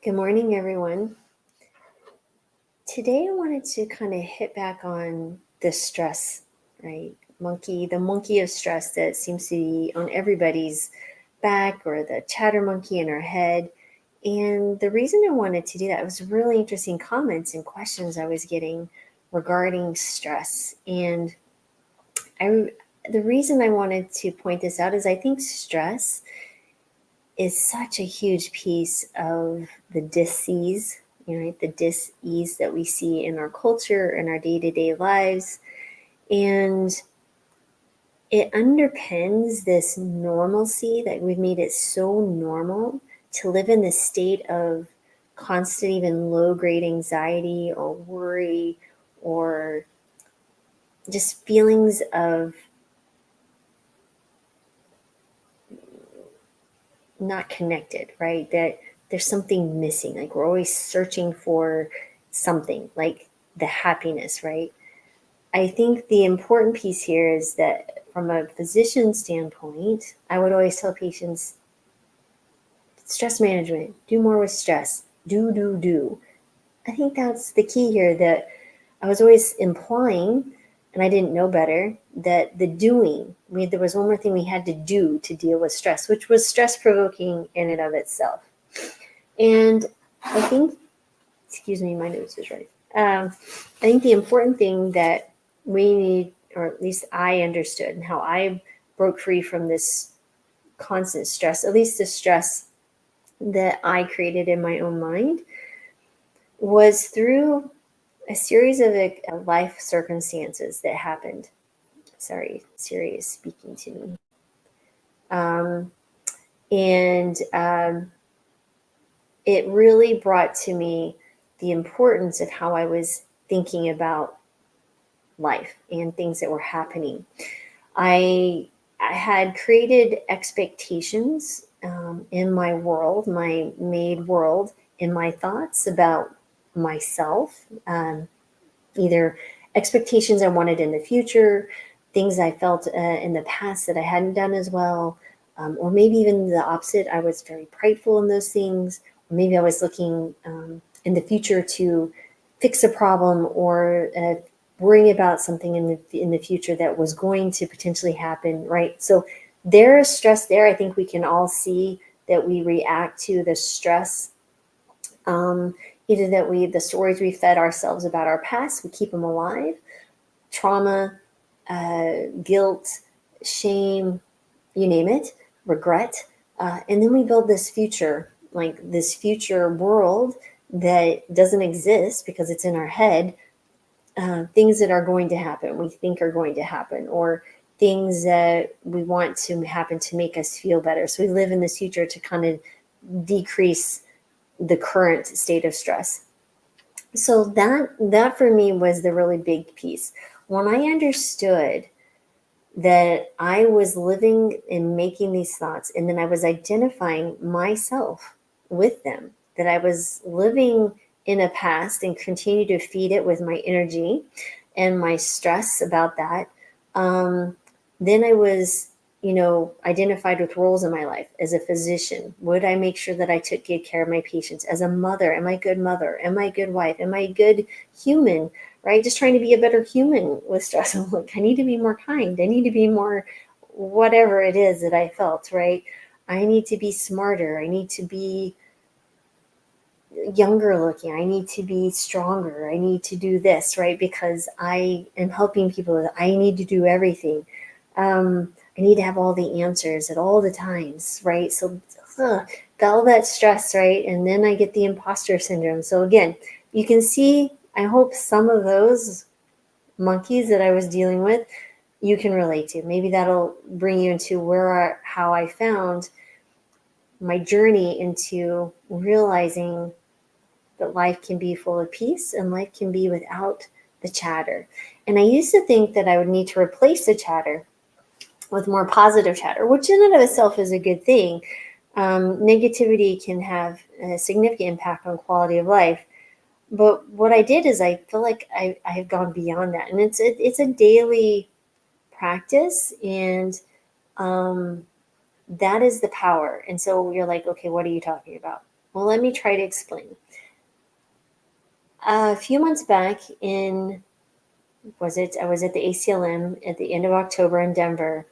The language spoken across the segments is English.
Good morning, everyone. Today I wanted to kind of hit back on the stress, right? The monkey of stress that seems to be on everybody's back, or the chatter monkey in our head. And the reason I wanted to do that was really interesting comments and questions I was getting regarding stress. And I the reason I wanted to point this out is I think stress is such a huge piece of the dis-ease, right? The dis-ease that we see in our culture, in our day-to-day lives. And it underpins this normalcy that we've made it so normal to live in this state of constant, even low-grade anxiety or worry, or just feelings of not connected, right? That there's something missing. Like we're always searching for something, like the happiness, right? I think the important piece here is that from a physician standpoint, I would always tell patients stress management, do more with stress, do. I think that's the key here, that I was always implying, and I didn't know better, that the doing, there was one more thing we had to do to deal with stress, which was stress provoking in and of itself. And I think, excuse me, my nose is right. I think the important thing that we need, or at least I understood, and how I broke free from this constant stress, at least the stress that I created in my own mind, was through a series of life circumstances that happened. Sorry, Siri is speaking to me. And it really brought to me the importance of how I was thinking about life and things that were happening. I had created expectations in my world, my made world, in my thoughts about myself, either expectations I wanted in the future, things I felt in the past that I hadn't done as well, or maybe even the opposite. I was very prideful in those things, or maybe I was looking in the future to fix a problem, or worrying about something in the future that was going to potentially happen, right? So there is stress there. I think we can all see that we react to the stress, either that the stories we fed ourselves about our past, we keep them alive, trauma, guilt, shame, you name it, regret. And then we build this future, like this future world that doesn't exist because it's in our head. Things that are going to happen, we think are going to happen, or things that we want to happen to make us feel better. So we live in this future to kind of decrease the current state of stress. So that for me was the really big piece. When I understood that I was living and making these thoughts, and then I was identifying myself with them, that I was living in a past and continue to feed it with my energy and my stress about that. Then I was, identified with roles in my life. As a physician, would I make sure that I took good care of my patients? As a mother, am I a good mother? Am I a good wife? Am I a good human? Right? Just trying to be a better human with stress. I'm like, I need to be more kind. I need to be more whatever it is that I felt, right? I need to be smarter. I need to be younger looking. I need to be stronger. I need to do this, right? Because I am helping people. I need to do everything. I need to have all the answers at all the times, right? So got all that stress, right? And then I get the imposter syndrome. So again, you can see, I hope some of those monkeys that I was dealing with, you can relate to. Maybe that'll bring you into how I found my journey into realizing that life can be full of peace and life can be without the chatter. And I used to think that I would need to replace the chatter with more positive chatter, which in and of itself is a good thing. Negativity can have a significant impact on quality of life. But what I did is I feel like I have gone beyond that. And it's a daily practice, and that is the power. And so you're like, okay, what are you talking about? Well, let me try to explain. A few months back I was at the ACLM at the end of October in Denver.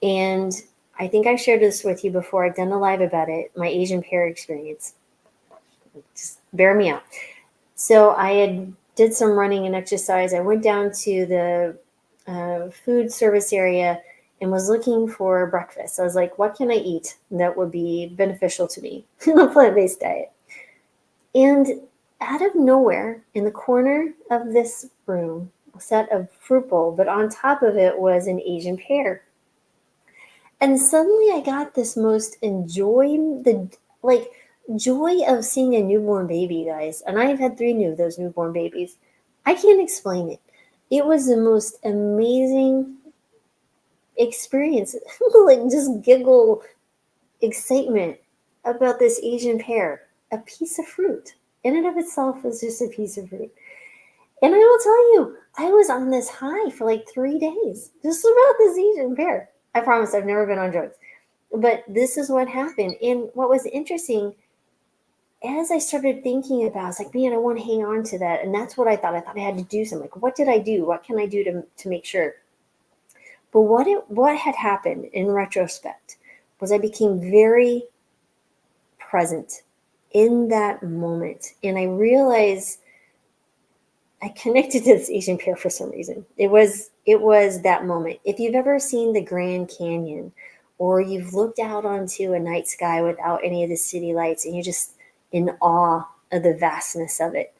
And I think I shared this with you before. I've done a live about it, my Asian pear experience. Just bear me out. So I had did some running and exercise. I went down to the food service area and was looking for breakfast. I was like, what can I eat that would be beneficial to me in a plant-based diet? And out of nowhere, in the corner of this room, sat a fruit bowl, but on top of it was an Asian pear. And suddenly I got this most like joy of seeing a newborn baby, guys. And I've had three of those newborn babies. I can't explain it. It was the most amazing experience. Like just giggle excitement about this Asian pear, a piece of fruit. In and of itself is just a piece of fruit. And I will tell you, I was on this high for like 3 days just about this Asian pear. I promise I've never been on drugs. But this is what happened. And what was interesting, as I started thinking about, I was like, man, I want to hang on to that. And that's what I thought. I thought I had to do something. Like, what did I do? What can I do to make sure? But what had happened in retrospect was I became very present in that moment. And I realized I connected to this Asian pear for some reason. It was that moment. If you've ever seen the Grand Canyon, or you've looked out onto a night sky without any of the city lights, and you're just in awe of the vastness of it,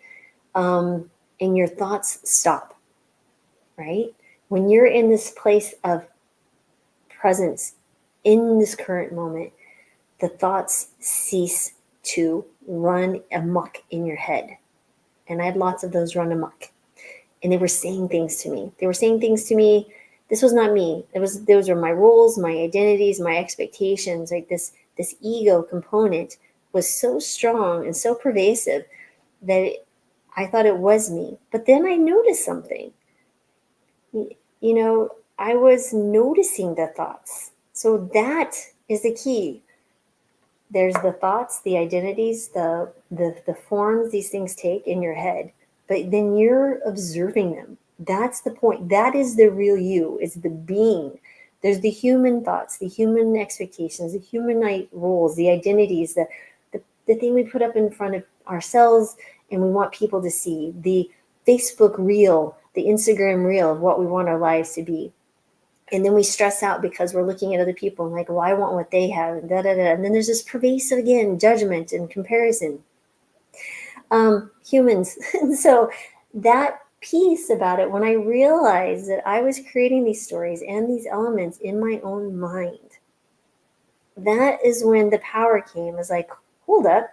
and your thoughts stop, right? When you're in this place of presence in this current moment, the thoughts cease to run amok in your head. And I had lots of those run amok. And they were saying things to me. This was not me. Those were my roles, my identities, my expectations. Like this ego component was so strong and so pervasive that I thought it was me. But then I noticed something. I was noticing the thoughts. So that is the key. There's the thoughts, the identities, the forms these things take in your head, but then you're observing them. That's the point. That is the real you. It's the being. There's the human thoughts, the human expectations, the human roles, the identities, the thing we put up in front of ourselves and we want people to see, the Facebook reel, the Instagram reel of what we want our lives to be. And then we stress out because we're looking at other people and like, well, I want what they have, and da da da. And then there's this pervasive again judgment and comparison. Humans. So that piece about it, when I realized that I was creating these stories and these elements in my own mind, that is when the power came. Is like, hold up,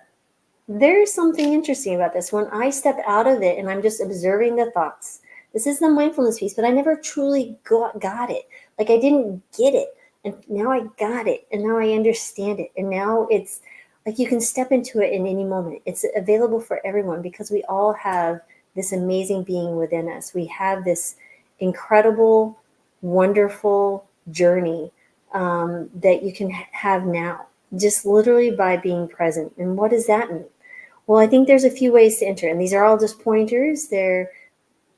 there's something interesting about this. When I step out of it and I'm just observing the thoughts, this is the mindfulness piece, but I never truly got it. Like I didn't get it. And now I got it. And now I understand it. And now it's like you can step into it in any moment. It's available for everyone because we all have this amazing being within us. We have this incredible, wonderful journey that you can have now, just literally by being present. And what does that mean? Well, I think there's a few ways to enter, and these are all just pointers. They're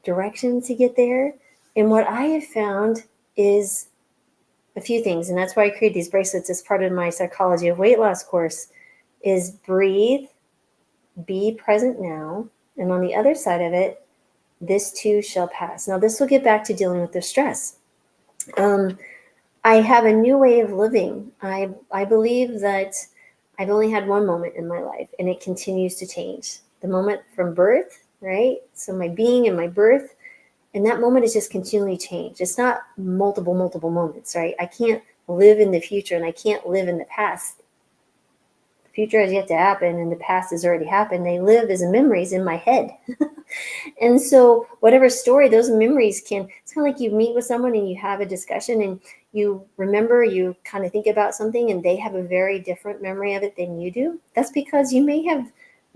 directions to get there. And what I have found is a few things, and that's why I create these bracelets as part of my Psychology of Weight Loss course, is breathe, be present now, and on the other side of it, this too shall pass. Now, this will get back to dealing with the stress. I have a new way of living. I believe that I've only had one moment in my life, and it continues to change. The moment from birth, right? So my being and my birth, and that moment is just continually changed. It's not multiple moments, right? I can't live in the future and I can't live in the past. The future has yet to happen and the past has already happened. They live as memories in my head. And so whatever story, those memories it's kind of like you meet with someone and you have a discussion and you remember, you kind of think about something and they have a very different memory of it than you do. That's because you may have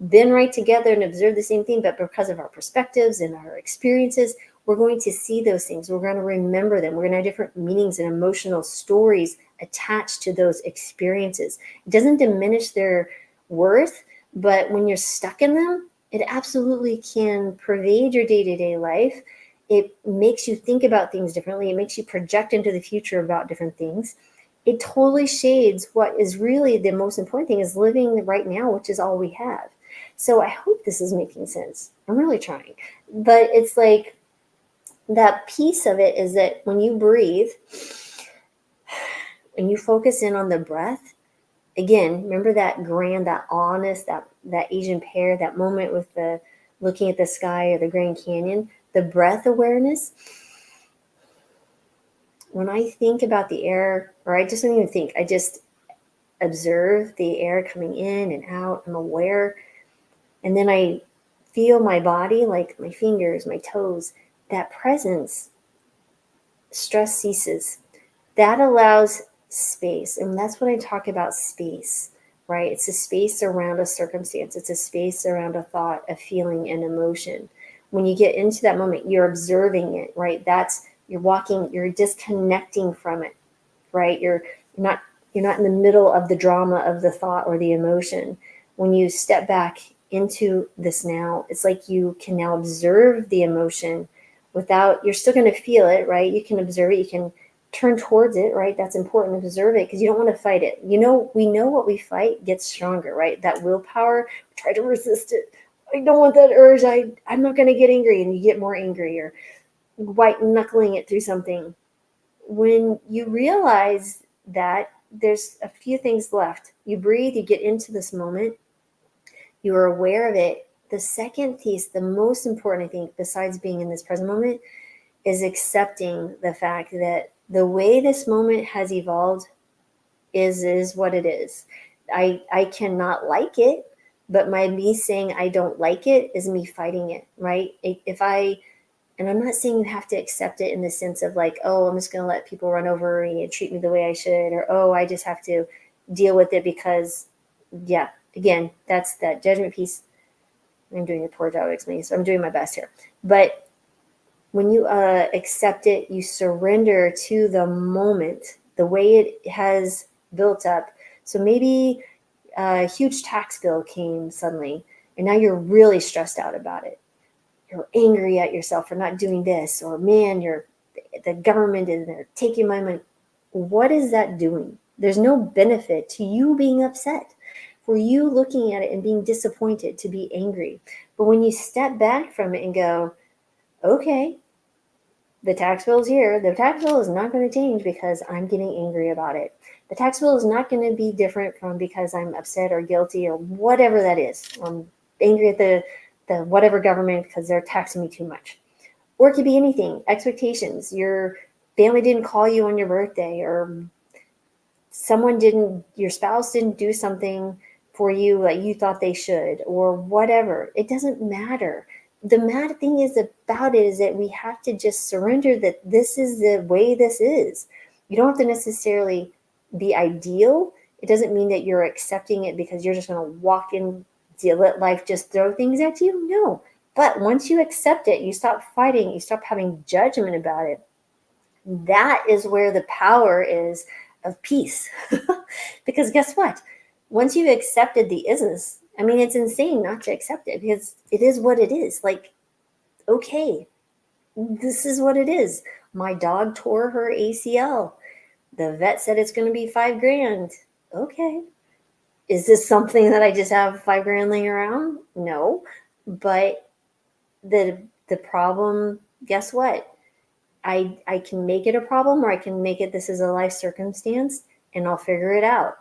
been right together and observed the same thing, but because of our perspectives and our experiences, we're going to see those things. We're going to remember them. We're going to have different meanings and emotional stories attached to those experiences. It doesn't diminish their worth, But when you're stuck in them, it absolutely can pervade your day-to-day life. It makes you think about things differently. It makes you project into the future about different things. It totally shades what is really the most important thing, is living right now, which is all we have. So I hope this is making sense. I'm really trying. But it's like, that piece of it is that when you breathe and you focus in on the breath, again, remember that grand, that honest, that Asian pear, that moment with the looking at the sky or the Grand Canyon, the breath awareness. When I think about the air, or I just don't even think, I just observe the air coming in and out. I'm aware. And then I feel my body, like my fingers, my toes, that presence, stress ceases. That allows space. And that's when I talk about space, right? It's a space around a circumstance. It's a space around a thought, a feeling, an emotion. When you get into that moment, you're observing it, right? You're walking, you're disconnecting from it, right? Not, you're not in the middle of the drama of the thought or the emotion. When you step back into this now, it's like you can now observe the emotion without, you're still going to feel it, right? You can observe it, you can turn towards it, right? That's important to observe it, because you don't want to fight it. We know what we fight gets stronger, right? That willpower, try to resist it. I don't want that urge. I'm not going to get angry, and you get more angry, or white knuckling it through something. When you realize that, there's a few things left. You breathe, you get into this moment, you are aware of it. The second piece, the most important, I think, besides being in this present moment, is accepting the fact that the way this moment has evolved is what it is. I cannot like it, but me saying I don't like it is me fighting it, right? And I'm not saying you have to accept it in the sense of like, oh, I'm just going to let people run over me and treat me the way I should, or, oh, I just have to deal with it because, yeah, again, that's that judgment piece. I'm doing a poor job explaining, so I'm doing my best here. But when you accept it, you surrender to the moment, the way it has built up. So maybe a huge tax bill came suddenly, and now you're really stressed out about it. You're angry at yourself for not doing this, or man, the government is there taking my money. What is that doing? There's no benefit to you being upset, for you looking at it and being disappointed, to be angry. But when you step back from it and go, okay, the tax bill is here. The tax bill is not going to change because I'm getting angry about it. The tax bill is not going to be different from because I'm upset or guilty or whatever that is. I'm angry at the whatever government because they're taxing me too much. Or it could be anything. Expectations. Your family didn't call you on your birthday, or your spouse didn't do something for you like you thought they should, or whatever. It doesn't matter. The mad thing is about it is that we have to just surrender that this is the way this is. You don't have to necessarily be ideal. It doesn't mean that you're accepting it because you're just going to walk in to let life just throw things at you. No. But once you accept it, you stop fighting, you stop having judgment about it. That is where the power is of peace. Because guess what? Once you've accepted the isness, I mean, it's insane not to accept it, because it is what it is. Like, okay, this is what it is. My dog tore her ACL. The vet said it's going to be $5,000. Okay. Is this something that I just have $5,000 laying around? No. But the problem, guess what? I can make it a problem, or I can make it, this is a life circumstance, and I'll figure it out.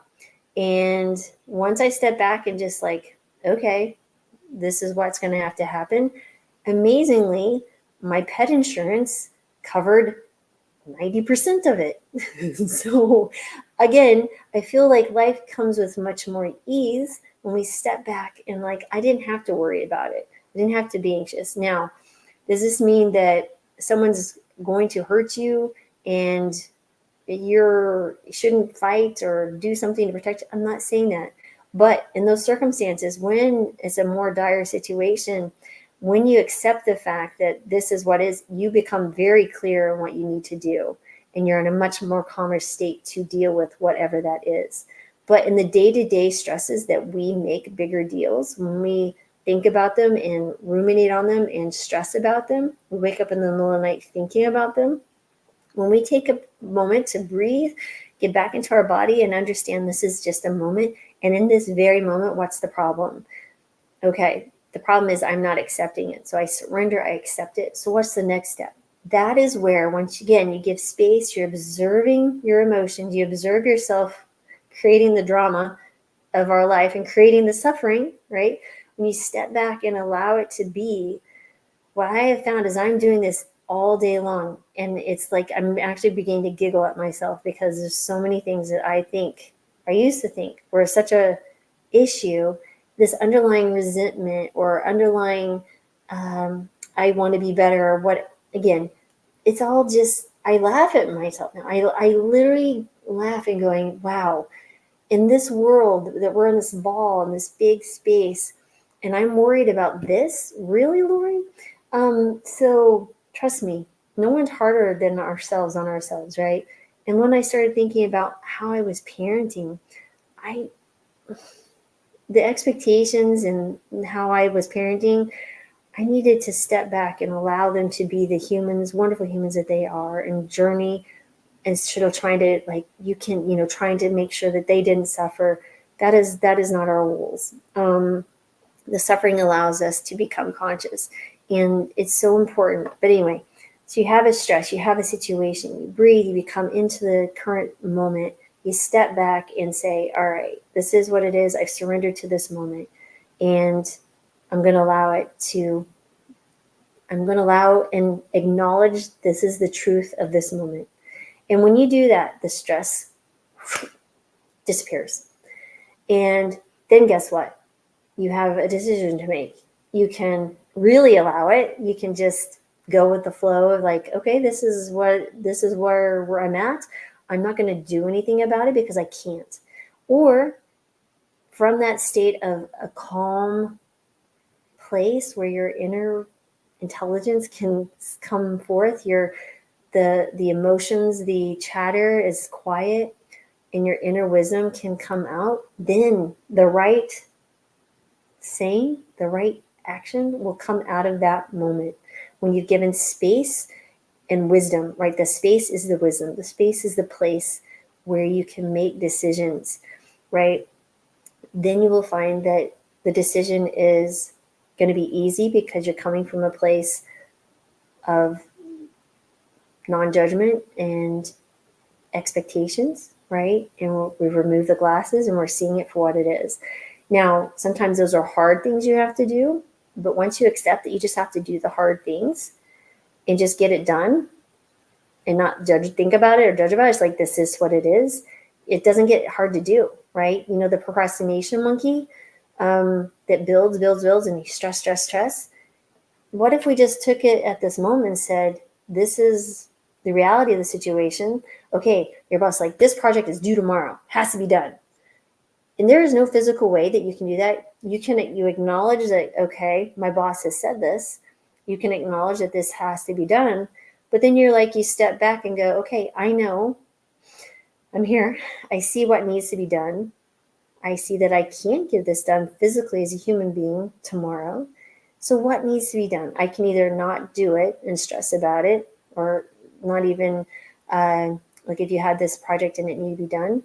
And once I step back and just like, okay, this is what's going to have to happen. Amazingly, my pet insurance covered 90% of it. So again, I feel like life comes with much more ease when we step back and like, I didn't have to worry about it. I didn't have to be anxious. Now, does this mean that someone's going to hurt you and you shouldn't fight or do something to protect you? I'm not saying that. But in those circumstances, when it's a more dire situation, when you accept the fact that this is what is, you become very clear on what you need to do. And you're in a much more calmer state to deal with whatever that is. But in the day-to-day stresses that we make bigger deals, when we think about them and ruminate on them and stress about them, we wake up in the middle of the night thinking about them. When we take a moment to breathe, get back into our body and understand this is just a moment, and in this very moment, what's the problem? Okay, the problem is I'm not accepting it. So I surrender, I accept it. So what's the next step? That is where, once again, you give space, you're observing your emotions, you observe yourself creating the drama of our life and creating the suffering, right? When you step back and allow it to be, what I have found is I'm doing this all day long. And it's like I'm actually beginning to giggle at myself because there's so many things that I used to think were such a issue, this underlying resentment or underlying, I want to be better or what, again, it's all just, I laugh at myself now. I literally laugh and going, wow, in this world that we're in this ball in this big space, and I'm worried about this, really, Lori? So trust me, no one's harder than ourselves on ourselves, right? And when I started thinking about how I was parenting, I the expectations and how I was parenting, I needed to step back and allow them to be the humans, wonderful humans that they are, and journey instead of trying to, like, trying to make sure that they didn't suffer. That is not our rules. The suffering allows us to become conscious, and it's so important. But anyway, so you have a stress, you have a situation, you breathe, you become into the current moment, you step back and say, all right, this is what it is. I've surrendered to this moment, and I'm going to allow and acknowledge this is the truth of this moment. And when you do that, the stress disappears. And then guess what? You have a decision to make. You can really allow it. You can just go with the flow of like, okay, this is where I'm at. I'm not going to do anything about it because I can't. Or from that state of a calm place where your inner intelligence can come forth, the emotions, the chatter is quiet, and your inner wisdom can come out, then the right saying, the right action will come out of that moment when you've given space and wisdom, right? The space is the wisdom. The space is the place where you can make decisions, right? Then you will find that the decision is going to be easy because you're coming from a place of non-judgment and expectations, right? And we've removed the glasses and we're seeing it for what it is. Now, sometimes those are hard things you have to do, but once you accept that you just have to do the hard things and just get it done and not think about it or judge about it, it's like, this is what it is. It doesn't get hard to do, right? You know, the procrastination monkey that builds, and you stress. What if we just took it at this moment and said, this is the reality of the situation. Okay, your boss, like, this project is due tomorrow, has to be done. And there is no physical way that you can do that. You acknowledge that, okay, my boss has said this. You can acknowledge that this has to be done. But then you step back and go, okay, I know I'm here. I see what needs to be done. I see that I can't get this done physically as a human being tomorrow. So what needs to be done? I can either not do it and stress about it, or not even, like if you had this project and it needed to be done,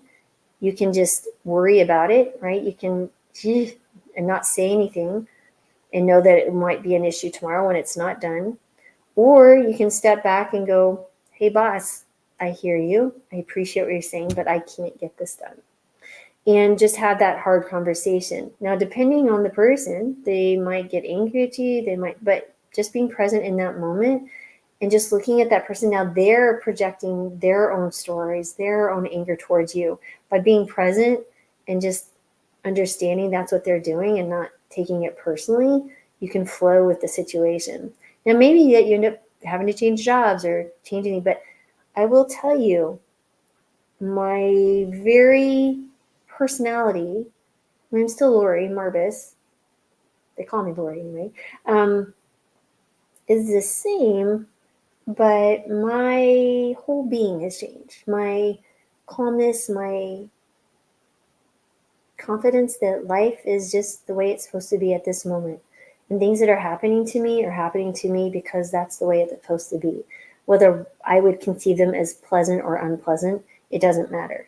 you can just worry about it, right? You can and not say anything and know that it might be an issue tomorrow when it's not done. Or you can step back and go, hey, boss, I hear you. I appreciate what you're saying, but I can't get this done. And just have that hard conversation. Now, depending on the person, they might get angry at you, but just being present in that moment and just looking at that person, now they're projecting their own stories, their own anger towards you. By being present and just understanding that's what they're doing and not taking it personally, you can flow with the situation. Now, maybe that you end up having to change jobs or change anything, but I will tell you, my very personality, I'm still Lori Marbus, they call me Lori anyway, is the same, but my whole being has changed. My calmness, my confidence that life is just the way it's supposed to be at this moment. And things that are happening to me are happening to me because that's the way it's supposed to be. Whether I would conceive them as pleasant or unpleasant, it doesn't matter.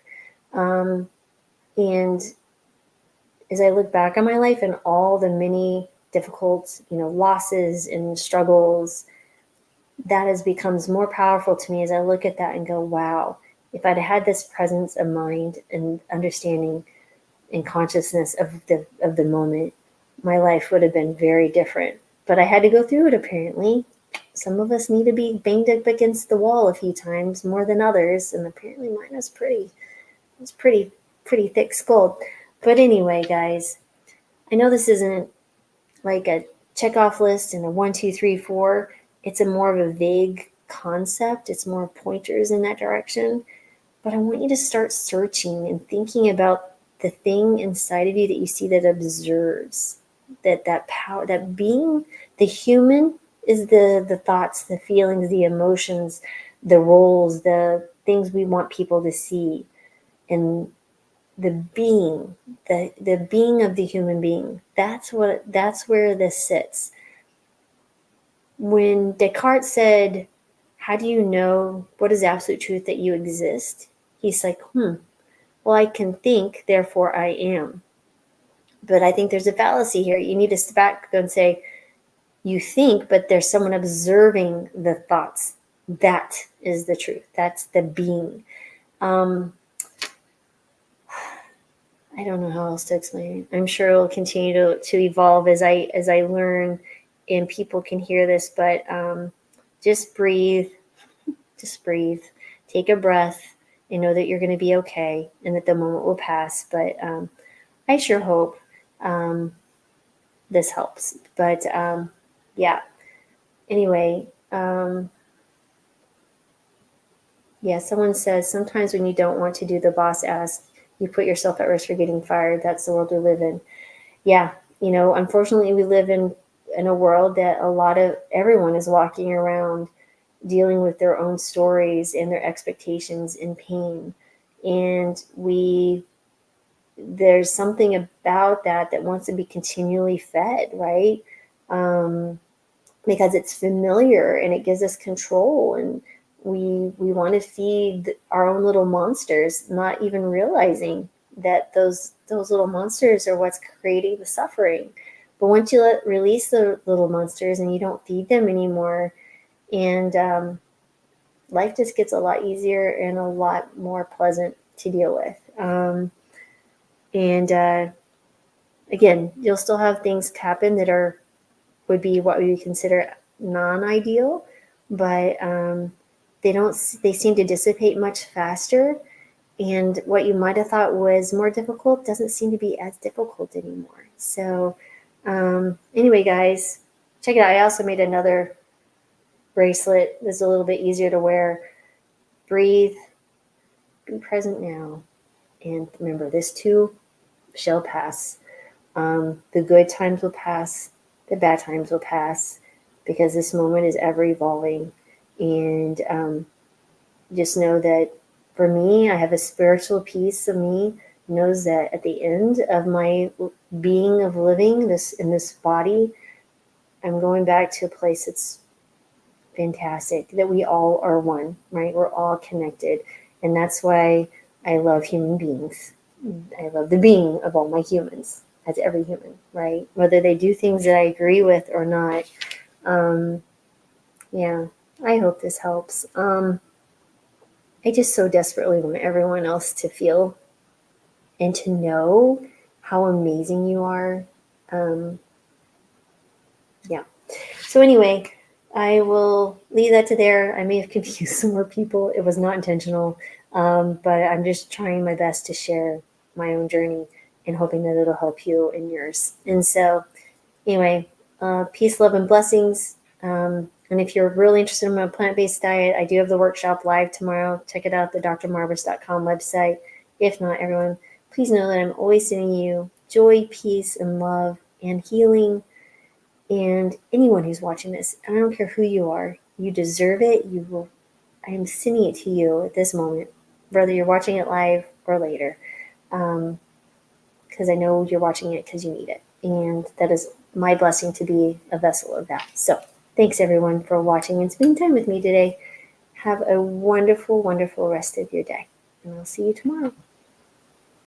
And as I look back on my life and all the many difficult, losses and struggles, that has becomes more powerful to me as I look at that and go, wow, if I'd had this presence of mind and understanding and consciousness of the moment, my life would have been very different. But I had to go through it apparently. Some of us need to be banged up against the wall a few times more than others, and apparently mine was pretty thick skulled. But anyway, guys, I know this isn't like a check off list and a 1, 2, 3, 4. It's a more of a vague concept. It's more pointers in that direction. But I want you to start searching and thinking about the thing inside of you that you see that observes that power, that being, the human is the thoughts, the feelings, the emotions, the roles, the things we want people to see. And the being, the being of the human being, that's where this sits. When Descartes said, how do you know what is absolute truth, that you exist? He's like, well, I can think, therefore I am. But I think there's a fallacy here. You need to step back and say, you think, but there's someone observing the thoughts. That is the truth. That's the being. I don't know how else to explain it. I'm sure it will continue to evolve as I learn and people can hear this, but just breathe. Just breathe. Take a breath and know that you're going to be okay and that the moment will pass. But I sure hope this helps. But yeah. Anyway, yeah, someone says sometimes when you don't want to do the boss ask, you put yourself at risk for getting fired. That's the world we live in. Yeah, unfortunately we live in a world that everyone is walking around dealing with their own stories and their expectations and pain. And there's something about that wants to be continually fed, right? Because it's familiar and it gives us control, and we want to feed our own little monsters, not even realizing that those little monsters are what's creating the suffering. But once you release the little monsters and you don't feed them anymore, and life just gets a lot easier and a lot more pleasant to deal with. Again, you'll still have things happen that would be what we would consider non-ideal, but they seem to dissipate much faster. And what you might have thought was more difficult doesn't seem to be as difficult anymore. So anyway, guys, check it out. I also made another bracelet that's a little bit easier to wear. Breathe, be present now, and remember, this too shall pass. The good times will pass, the bad times will pass, because this moment is ever evolving. And just know that for me, I have a spiritual piece of me knows that at the end of my being of living in this body, I'm going back to a place that's fantastic, that we all are one, right? We're all connected. And that's why I love human beings. I love the being of all my humans, as every human, right? Whether they do things that I agree with or not. Yeah, I hope this helps. I just so desperately want everyone else to feel and to know how amazing you are. Yeah. So anyway, I will leave that to there. I may have confused some more people. It was not intentional, but I'm just trying my best to share my own journey and hoping that it'll help you in yours. And so anyway, peace, love, and blessings. And if you're really interested in my plant-based diet, I do have the workshop live tomorrow. Check it out, the drmarbus.com website. If not, everyone, please know that I'm always sending you joy, peace, and love and healing. And anyone who's watching this, I don't care who you are, you deserve it. I am sending it to you at this moment, whether you're watching it live or later. because I know you're watching it because you need it. And that is my blessing to be a vessel of that. So thanks everyone for watching and spending time with me today. Have a wonderful, wonderful rest of your day. And I'll see you tomorrow.